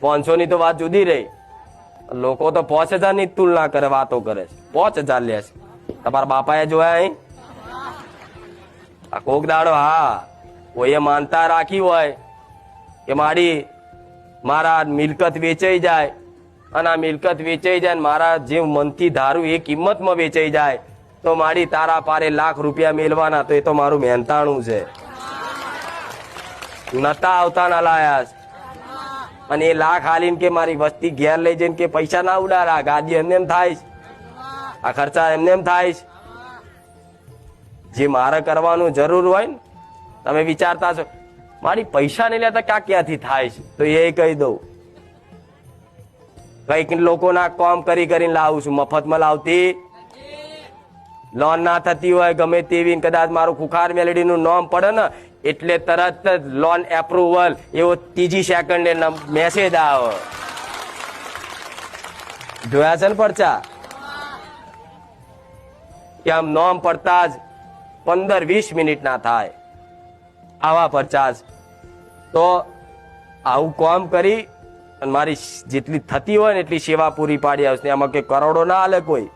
500 ની તો વાત જુદી રહી, લોકો તો 5000 ની તુલના કરે, વાતો કરે છે, 5000 લે છે. તમારા બાપાએ જોયા અહીં? આ કોક દાડો હા કોઈએ માનતા રાખી હોય કે મારા મિલકત વેચાઈ જાય, અને આ મિલકત વેચાઈ જાય મારા જે મનથી ધારું એ કિંમતમાં વેચાઈ જાય, તો મારી તારા પારે લાખ રૂપિયા મેળવાના, તો એ તો મારું મહેનતાણું છે, નતા આવતા ના લાયા. અને એ લાખ હાલીને કે મારી વસ્તી ઘેર લઈ જઈને કે પૈસા ના ઉડાડા, ગાડી એમને એમ થાય, આ ખર્ચા એમને એમ થાય. જે મારે કરવાનું જરૂર હોય ને, તમે વિચારતા છો મારી પૈસા નહીં લેતા ક્યાંથી થાય છે, તો એ કહી દઉં કઈક લોકોના કામ કરી કરીને લાવું છું, મફતમાં લાવતી લોન ના થતી હોય ગમે તેવી, કદાચ મારું ખુખાર મેલેડીનું નામ પડે ને એટલે તરત જ લોન એપ્રુવલ એવો 3જી સેકન્ડે મેસેજ આવે. જોયા છે ને પરચા કે આમ નામ પડતા જ 15-20 મિનિટ ના થાય આવા પરચા. તો આવું કામ કરી અને મારી જેટલી થતી હોય ને એટલી સેવા પૂરી પાડી આવશે. એમાં કે કરોડો ના હાલે કોઈ.